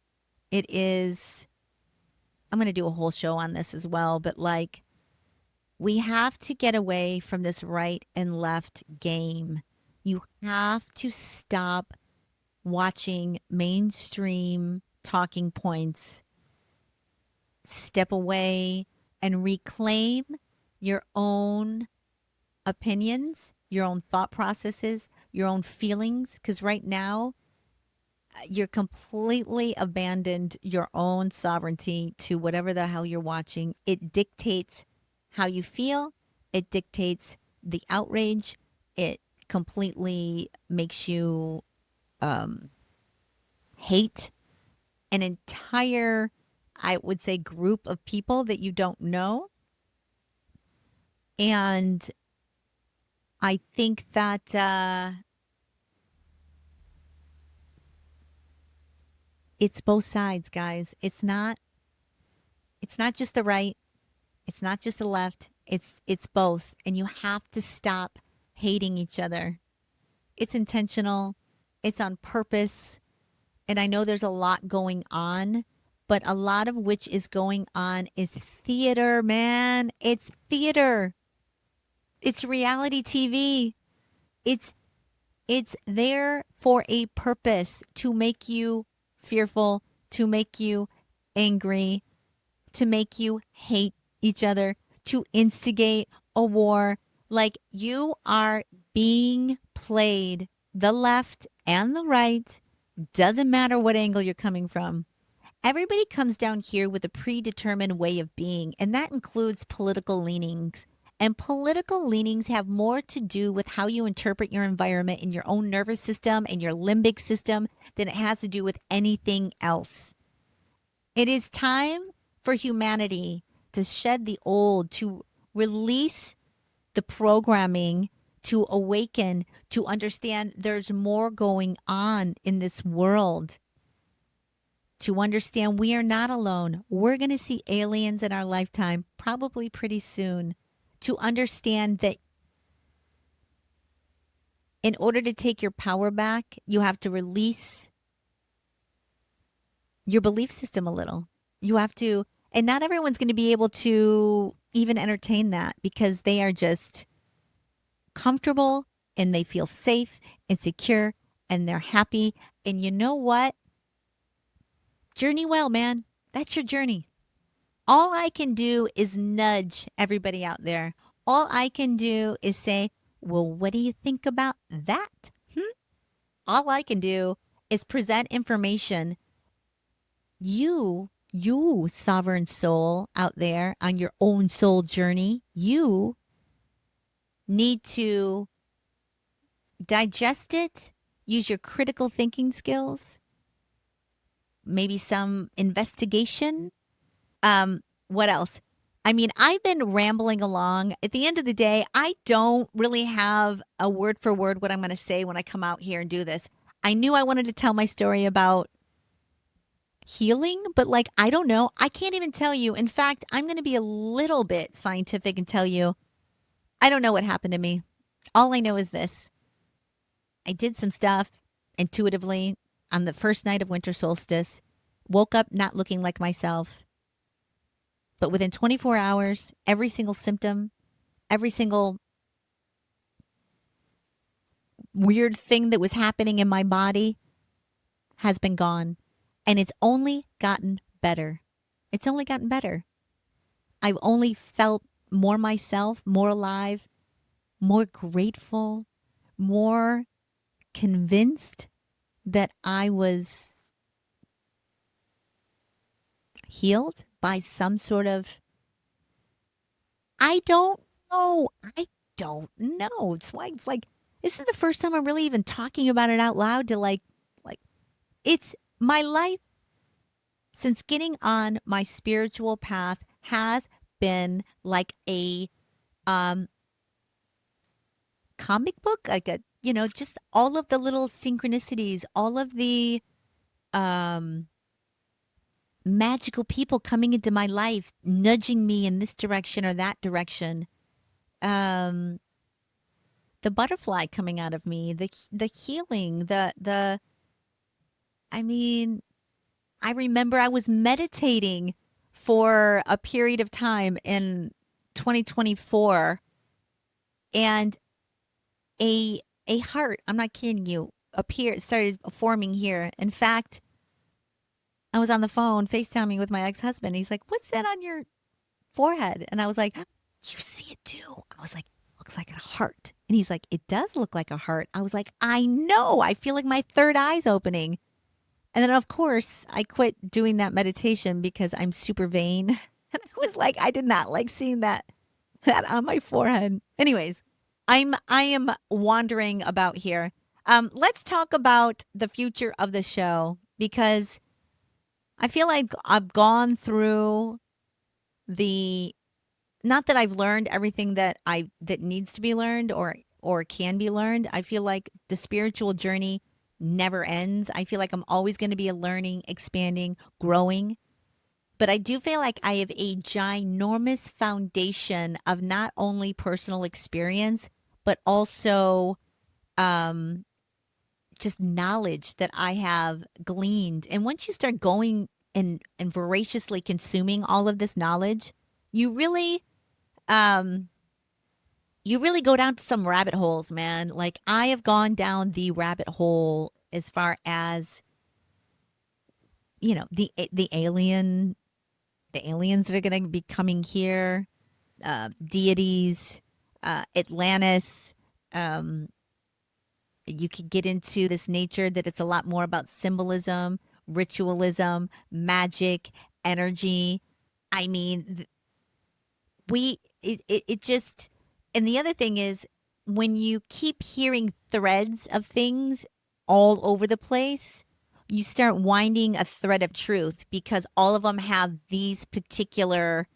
It is, I'm going to do a whole show on this as well, but like, we have to get away from this right and left game. You have to stop watching mainstream talking points. Step away and reclaim your own opinions, your own thought processes, your own feelings. Because right now, you're completely abandoned your own sovereignty to whatever the hell you're watching. It dictates how you feel. It dictates the outrage. It completely makes you hate an entire, I would say, group of people that you don't know. And I think that it's both sides, guys. It's not just the right. It's not just the left. It's both. And you have to stop hating each other. It's intentional. It's on purpose. And I know there's a lot going on, but a lot of which is going on is theater, man. It's theater. It's reality TV. It's there for a purpose, to make you fearful, to make you angry, to make you hate each other, to instigate a war. Like, you are being played, the left and the right. Doesn't matter what angle you're coming from. Everybody comes down here with a predetermined way of being, and that includes political leanings. And political leanings have more to do with how you interpret your environment in your own nervous system and your limbic system than it has to do with anything else. It is time for humanity to shed the old, to release the programming, to awaken, to understand there's more going on in this world, to understand we are not alone. We're going to see aliens in our lifetime, probably pretty soon, to understand that in order to take your power back, you have to release your belief system a little. You have to, and not everyone's going to be able to even entertain that because they are just comfortable and they feel safe and secure and they're happy. And you know what? Journey well, man. That's your journey. All I can do is nudge everybody out there. All I can do is say, well, what do you think about that? All I can do is present information. You sovereign soul out there on your own soul journey, you need to digest it, use your critical thinking skills, maybe some investigation. What else? I mean, I've been rambling along. At the end of the day, I don't really have a word for word what I'm going to say when I come out here and do this. I knew I wanted to tell my story about healing, but like, I don't know. I can't even tell you. In fact, I'm going to be a little bit scientific and tell you I don't know what happened to me. All I know is this: I did some stuff intuitively on the first night of winter solstice, woke up not looking like myself. But within 24 hours, every single symptom, every single weird thing that was happening in my body has been gone. And it's only gotten better. It's only gotten better. I've only felt more myself, more alive, more grateful, more convinced that I was healed by some sort of, I don't know. I don't know. It's why it's like, this is the first time I'm really even talking about it out loud to like it's my life since getting on my spiritual path has been like a um comic book, like a, just all of the little synchronicities, all of the um magical people coming into my life, nudging me in this direction or that direction. Um the butterfly coming out of me, the healing, the I mean, I remember I was meditating for a period of time in 2024 and a heart, I'm not kidding you, started forming here. In fact, I was on the phone FaceTiming with my ex-husband. He's like, "What's that on your forehead?" And I was like, "You see it too." I was like, "Looks like a heart." And he's like, "It does look like a heart." I was like, "I know. I feel like my third eye's opening." And then, of course, I quit doing that meditation because I'm super vain. And I was like, I did not like seeing that on my forehead. Anyways, I am wandering about here. Let's talk about the future of the show because I feel like I've gone through the, not that I've learned everything that needs to be learned or can be learned. I feel like the spiritual journey never ends. I feel like I'm always going to be a learning, expanding, growing. But I do feel like I have a ginormous foundation of not only personal experience, but also um, just knowledge that I have gleaned. And once you start going and voraciously consuming all of this knowledge, you really um, you really go down to some rabbit holes, man. Like I have gone down the rabbit hole as far as the aliens that are going to be coming here, deities, Atlantis, um, You could get into this nature that it's a lot more about symbolism, ritualism, magic, energy. I mean, it just, and the other thing is when you keep hearing threads of things all over the place, you start winding a thread of truth because all of them have these particular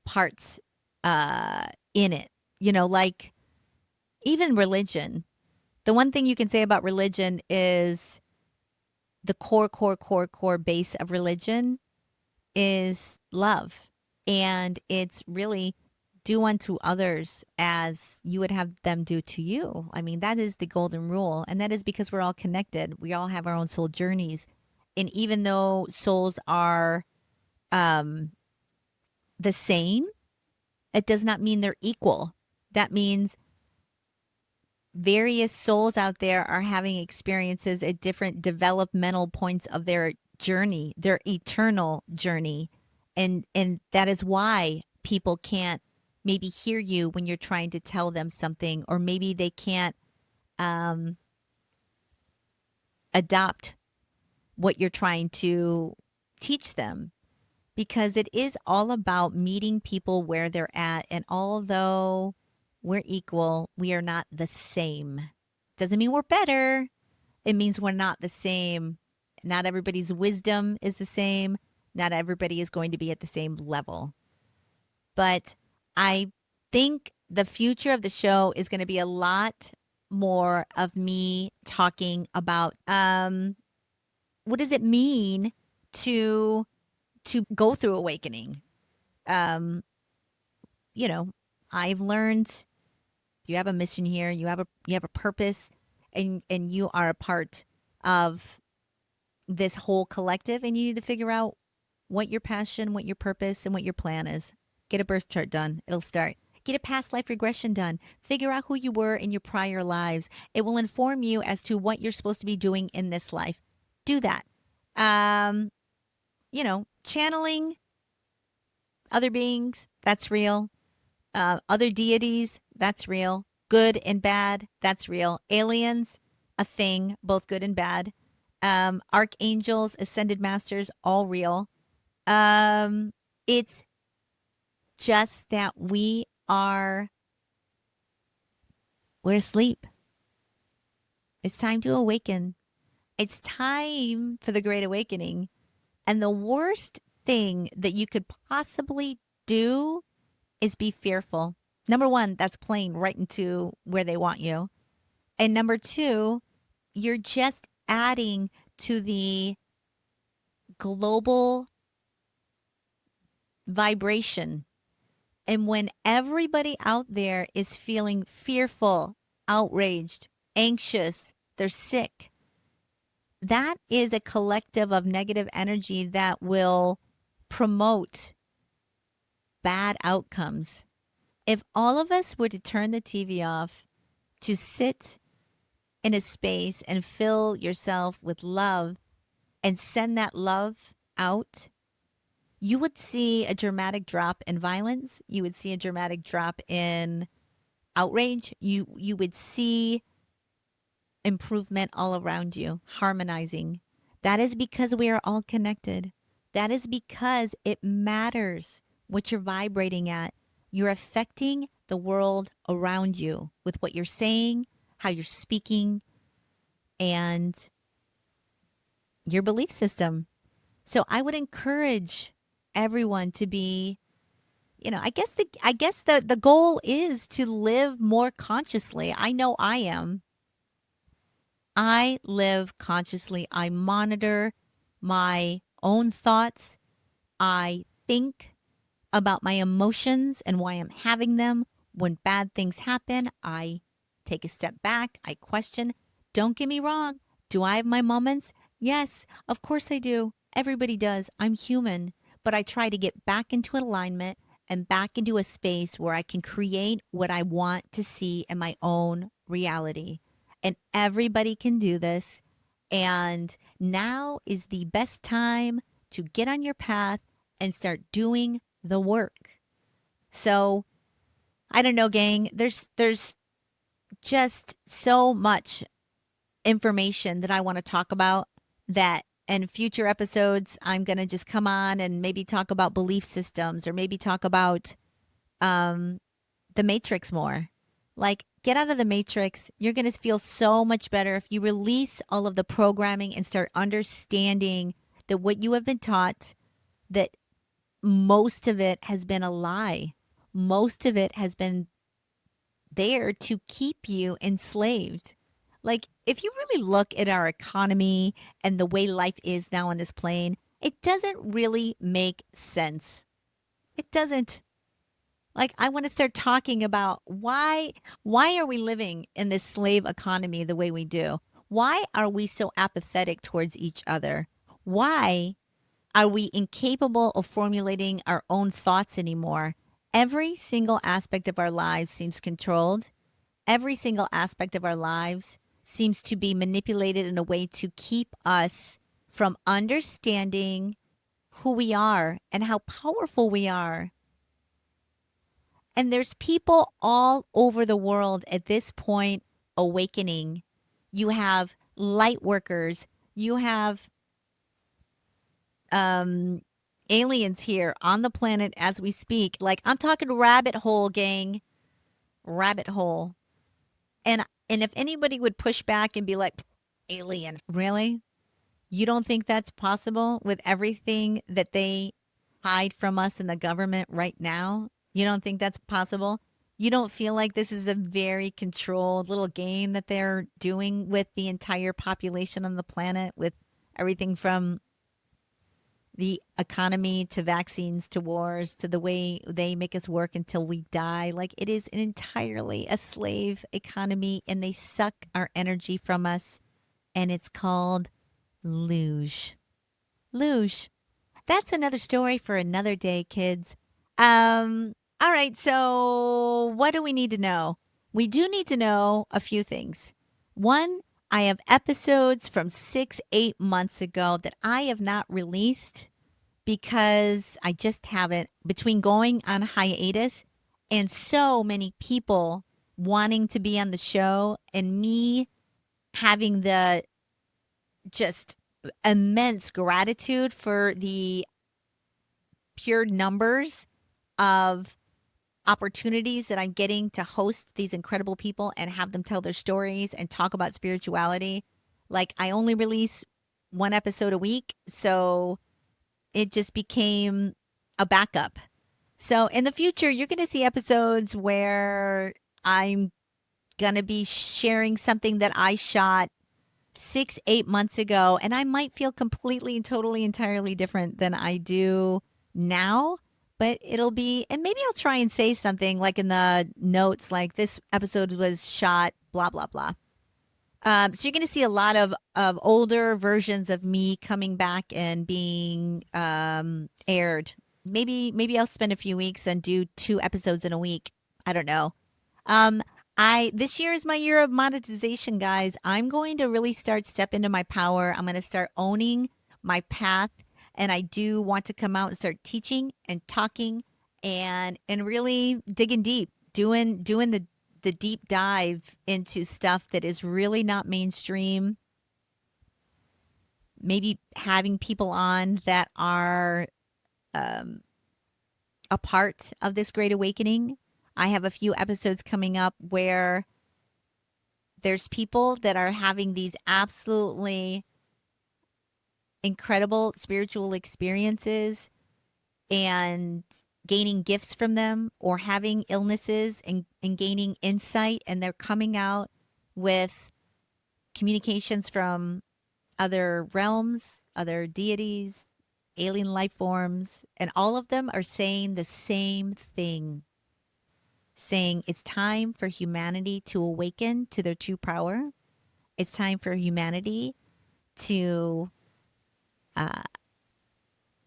parts in it. Like even religion. The one thing you can say about religion is the core base of religion is love. And it's really do unto others as you would have them do to you. I mean, that is the golden rule. And that is because we're all connected. We all have our own soul journeys. And even though souls are um, the same, it does not mean they're equal. That means various souls out there are having experiences at different developmental points of their journey, their eternal journey. And that is why people can't maybe hear you when you're trying to tell them something, or maybe they can't um, adopt what you're trying to teach them, because it is all about meeting people where they're at. And although we're equal, we are not the same. Doesn't mean we're better. It means we're not the same. Not everybody's wisdom is the same. Not everybody is going to be at the same level. But I think the future of the show is going to be a lot more of me talking about what does it mean to go through awakening. Um, you know, I've learned you have a mission here, you have a purpose, and you are a part of this whole collective, and you need to figure out what your passion, what your purpose, and what your plan is. Get a birth chart done. It'll start. Get a past life regression done. Figure out who you were in your prior lives. It will inform you as to what you're supposed to be doing in this life. Do that. Um, channeling other beings, that's real. Other deities, that's real. Good and bad, that's real. Aliens, a thing, both good and bad. Archangels, ascended masters, all real. It's just that we're asleep. It's time to awaken. It's time for the Great Awakening. And the worst thing that you could possibly do is be fearful. Number one, that's playing right into where they want you. And number two, you're just adding to the global vibration. And when everybody out there is feeling fearful, outraged, anxious, they're sick, that is a collective of negative energy that will promote bad outcomes. If all of us were to turn the TV off, to sit in a space and fill yourself with love and send that love out, you would see a dramatic drop in violence. You would see a dramatic drop in outrage. You would see improvement all around you, harmonizing. That is because we are all connected. That is because it matters what you're vibrating at. You're affecting the world around you with what you're saying, how you're speaking, and your belief system. So I would encourage everyone to be, I guess the goal is to live more consciously. I know I am. I live consciously. I monitor my own thoughts. I think about my emotions and why I'm having them. When bad things happen, I take a step back. I question. Don't get me wrong. Do I have my moments? Yes, of course I do. Everybody does. I'm human. But I try to get back into alignment and back into a space where I can create what I want to see in my own reality. And everybody can do this. And now is the best time to get on your path and start doing the work. So, I don't know, gang. There's just so much information that I want to talk about that in future episodes I'm going to just come on and maybe talk about belief systems or maybe talk about um the matrix more. Like, get out of the matrix. You're going to feel so much better if you release all of the programming and start understanding that what you have been taught, that most of it has been a lie. Most of it has been there to keep you enslaved. Like, if you really look at our economy and the way life is now on this plane, it doesn't really make sense. It doesn't. Like, I want to start talking about why are we living in this slave economy the way we do? Why are we so apathetic towards each other? Why are we incapable of formulating our own thoughts anymore? Every single aspect of our lives seems controlled. Every single aspect of our lives seems to be manipulated in a way to keep us from understanding who we are and how powerful we are. And there's people all over the world at this point awakening. You have light workers, you have um aliens here on the planet as we speak. Like, I'm talking rabbit hole, gang. Rabbit hole. And if anybody would push back and be like, alien, really? You don't think that's possible with everything that they hide from us in the government right now? You don't think that's possible? You don't feel like this is a very controlled little game that they're doing with the entire population on the planet, with everything from the economy to vaccines to wars to the way they make us work until we die? Like, it is entirely a slave economy, and they suck our energy from us, and it's called luge. Luge. That's another story for another day, kids. All right, so what do we need to know? We do need to know a few things. One, I have episodes from 6, 8 months ago that I have not released because I just haven't, between going on hiatus and so many people wanting to be on the show and me having the just immense gratitude for the pure numbers of opportunities that I'm getting to host these incredible people and have them tell their stories and talk about spirituality. Like, I only release one episode a week, so it just became a backup. So in the future, you're going to see episodes where I'm going to be sharing something that I shot 6, 8 months ago, and I might feel completely and totally entirely different than I do now. But it'll be, and maybe I'll try and say something like in the notes, like this episode was shot, blah, blah, blah. So you're going to see a lot of older versions of me coming back and being aired. Maybe I'll spend a few weeks and do 2 episodes in a week. I don't know. Um, I this year is my year of monetization, guys. I'm going to really start step into my power. I'm going to start owning my path, and I do want to come out and start teaching and talking and really digging deep, doing the deep dive into stuff that is really not mainstream. Maybe having people on that are um, a part of this great awakening. I have a few episodes coming up where there's people that are having these absolutely incredible spiritual experiences and gaining gifts from them, or having illnesses and gaining insight, and they're coming out with communications from other realms, other deities, alien life forms, and all of them are saying the same thing, saying it's time for humanity to awaken to their true power. It's time for humanity to uh,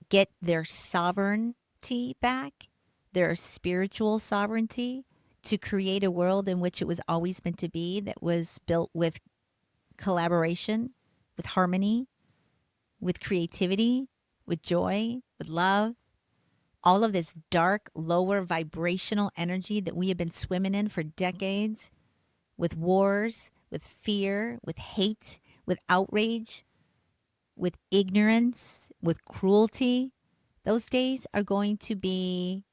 get their sovereignty back, their spiritual sovereignty, to create a world in which it was always meant to be, that was built with collaboration, with harmony, with creativity, with joy, with love. All of this dark, lower vibrational energy that we have been swimming in for decades, with wars, with fear, with hate, with outrage, with ignorance, with cruelty. Those days are going to be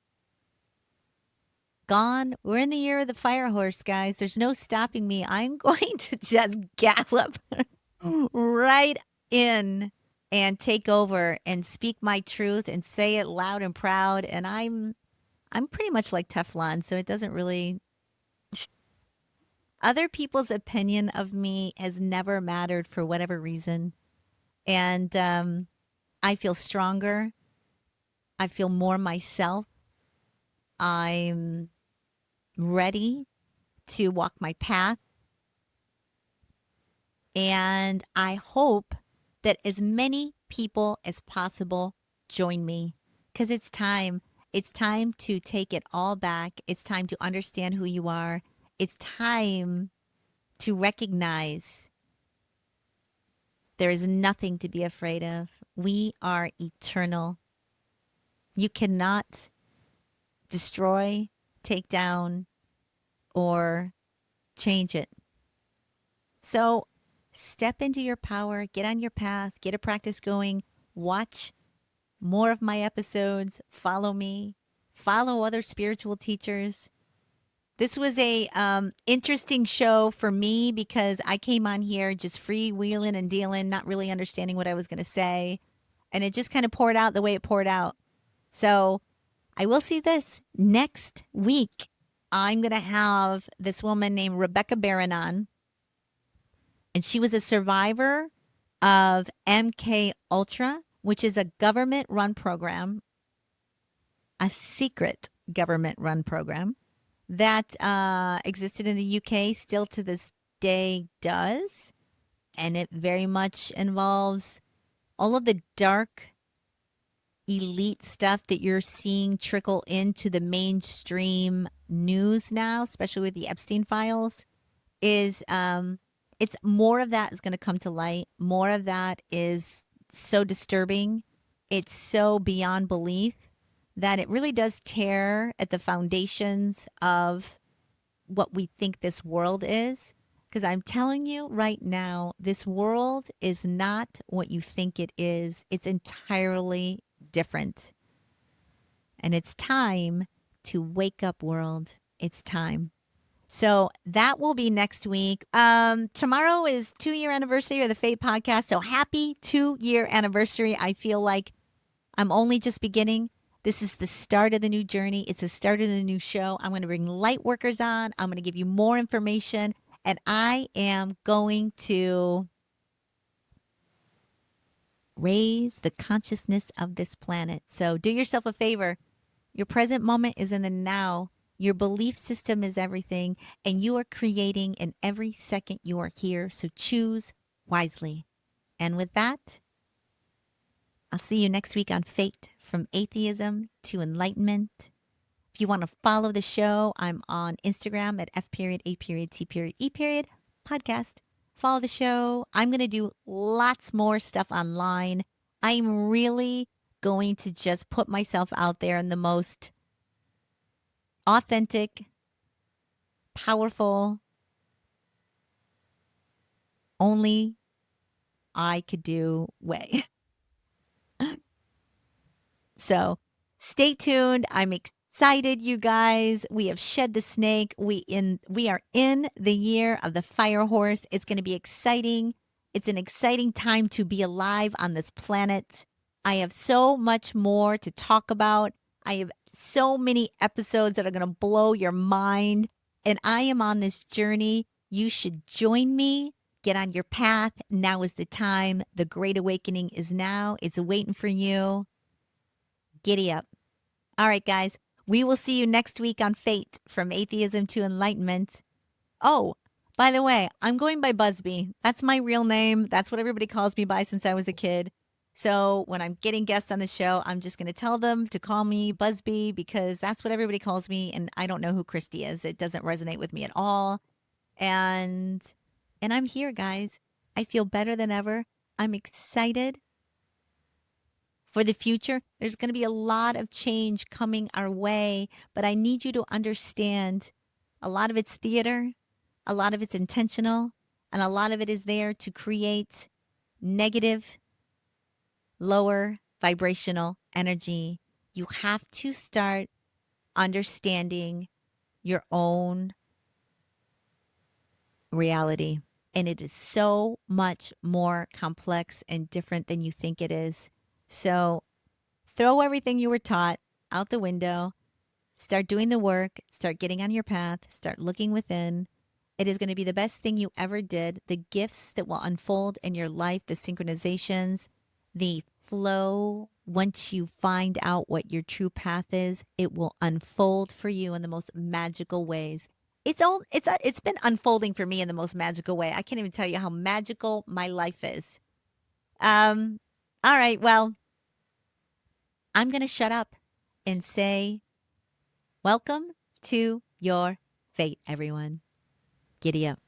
gone. We're in the year of the fire horse, guys. There's no stopping me. I'm going to just gallop right in and take over and speak my truth and say it loud and proud. And I'm pretty much like Teflon, so it doesn't really. Other people's opinion of me has never mattered for whatever reason. And I feel stronger. I feel more myself. I'm ready to walk my path. And I hope that as many people as possible join me because it's time. It's time to take it all back. It's time to understand who you are. It's time to recognize there is nothing to be afraid of. We are eternal. You cannot destroy, take down, or change it. So step into your power, get on your path, get a practice going, watch more of my episodes, follow me, follow other spiritual teachers. This was a interesting show for me because I came on here just freewheeling and dealing, not really understanding what I was going to say. And it just kind of poured out the way it poured out. So I will see this next week. I'm going to have this woman named Rebecca Barron on. And she was a survivor of MK Ultra, which is a government-run program, a secret government-run program that existed in the UK, still to this day does. And it very much involves all of the dark elite stuff that you're seeing trickle into the mainstream news now, especially with the Epstein files, is it's more of that is going to come to light. More of that is so disturbing. It's so beyond belief that it really does tear at the foundations of what we think this world is. Because I'm telling you right now, this world is not what you think it is. It's entirely different. And it's time to wake up, world. It's time. So that will be next week. Tomorrow is 2-year anniversary of the F.A.T.E podcast. So happy 2-year anniversary. I feel like I'm only just beginning. This is the start of the new journey. It's the start of the new show. I'm going to bring light workers on. I'm going to give you more information. And I am going to raise the consciousness of this planet. So do yourself a favor. Your present moment is in the now. Your belief system is everything, and you are creating in every second you are here. So choose wisely. And with that, I'll see you next week on F.A.T.E, from atheism to enlightenment. If you want to follow the show, I'm on Instagram at F.A.T.E podcast. Follow the show. I'm going to do lots more stuff online. I'm really going to just put myself out there in the most authentic, powerful, only I could do way. So stay tuned. I'm excited, you guys. We have shed the snake. We are in the year of the fire horse. It's going to be exciting. It's an exciting time to be alive on this planet. I have so much more to talk about. I have so many episodes that are going to blow your mind. And I am on this journey. You should join me. Get on your path. Now is the time. The Great Awakening is now. It's waiting for you. Giddy up. All right, guys. We will see you next week on F.A.T.E, from atheism to enlightenment. Oh, by the way, I'm going by Busby. That's my real name. That's what everybody calls me by since I was a kid. So when I'm getting guests on the show, I'm just going to tell them to call me Busby because that's what everybody calls me. And I don't know who Christy is. It doesn't resonate with me at all. And I'm here, guys. I feel better than ever. I'm excited for the future. There's going to be a lot of change coming our way, but I need you to understand a lot of it's theater. a lot of it's intentional, and a lot of it is there to create negative, lower vibrational energy. You have to start understanding your own reality. And it is so much more complex and different than you think it is. So throw everything you were taught out the window. Start doing the work. Start getting on your path. Start looking within. It is going to be the best thing you ever did. The gifts that will unfold in your life, the synchronizations, the flow. Once you find out what your true path is, it will unfold for you in the most magical ways. It's been unfolding for me in the most magical way. I can't even tell you how magical my life is. Um, all right, well, I'm going to shut up and say welcome to your fate, everyone. Giddy up.